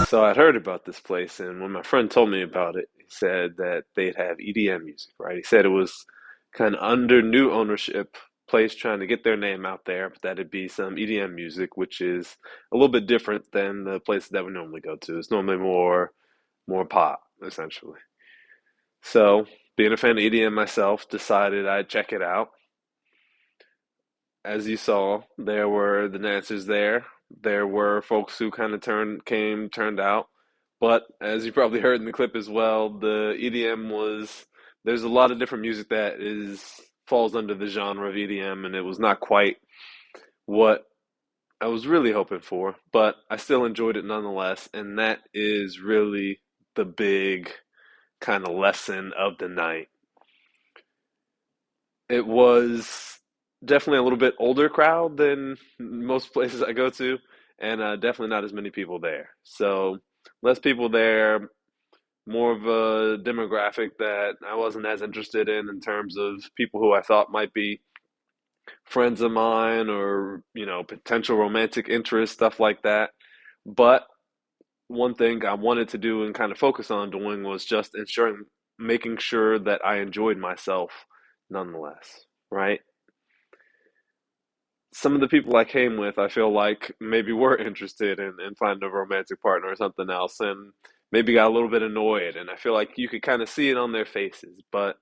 So I'd heard about this place, and when my friend told me about it, he said that they'd have EDM music, right? He said it was kind of under new ownership, place trying to get their name out there, but that'd be some EDM music, which is a little bit different than the places that we normally go to. It's normally more pop, essentially. So, being a fan of EDM myself, decided I'd check it out. As you saw, there were the dancers there. There were folks who kind of turned out. But as you probably heard in the clip as well, the EDM was there's a lot of different music that is falls under the genre of EDM, and it was not quite what I was really hoping for, but I still enjoyed it nonetheless, and that is really the big kind of lesson of the night. It was definitely a little bit older crowd than most places I go to, and definitely not as many people there. So less people there, more of a demographic that I wasn't as interested in terms of people who I thought might be friends of mine or potential romantic interest, stuff like that. But one thing I wanted to do and kind of focus on doing was just making sure that I enjoyed myself nonetheless, right? Some of the people I came with, I feel like maybe were interested in finding a romantic partner or something else, and maybe got a little bit annoyed. And I feel like you could kind of see it on their faces. But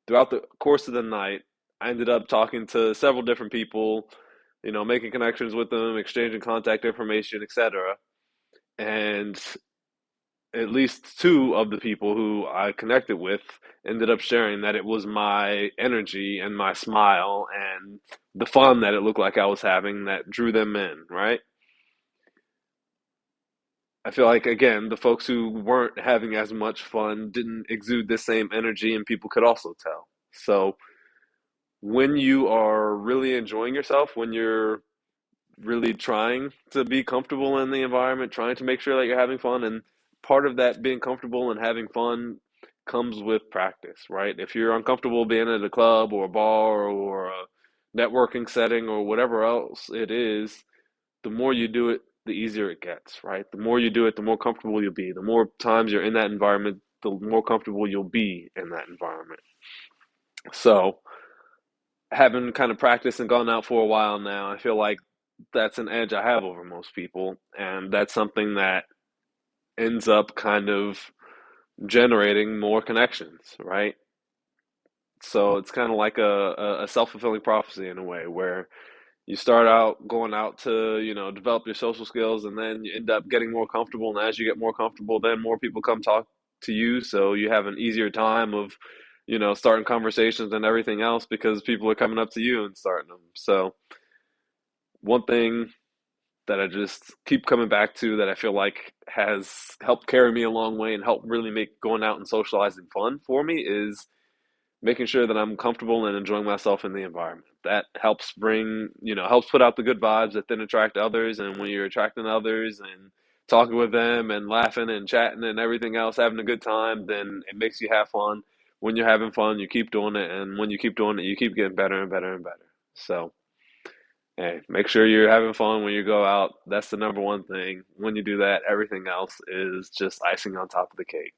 throughout the course of the night, I ended up talking to several different people, making connections with them, exchanging contact information, etc. And at least two of the people who I connected with ended up sharing that it was my energy and my smile and the fun that it looked like I was having that drew them in, right? I feel like, again, the folks who weren't having as much fun didn't exude the same energy, and people could also tell. So, when you are really enjoying yourself, when you're really trying to be comfortable in the environment, trying to make sure that you're having fun. And part of that being comfortable and having fun comes with practice, right? If you're uncomfortable being at a club or a bar or a networking setting or whatever else it is, the more you do it, the easier it gets, right? The more you do it, the more comfortable you'll be. The more times you're in that environment, the more comfortable you'll be in that environment. So, having kind of practiced and gone out for a while now, I feel like that's an edge I have over most people, and that's something that ends up kind of generating more connections, right? So it's kind of like a self-fulfilling prophecy in a way where you start out going out to, develop your social skills and then you end up getting more comfortable. And as you get more comfortable, then more people come talk to you. So you have an easier time of, starting conversations and everything else because people are coming up to you and starting them. So one thing that I just keep coming back to that I feel like has helped carry me a long way and helped really make going out and socializing fun for me is making sure that I'm comfortable and enjoying myself in the environment. That helps helps put out the good vibes that then attract others. And when you're attracting others and talking with them and laughing and chatting and everything else, having a good time, then it makes you have fun. When you're having fun, you keep doing it. And when you keep doing it, you keep getting better and better and better. So, hey, make sure you're having fun when you go out. That's the number one thing. When you do that, everything else is just icing on top of the cake.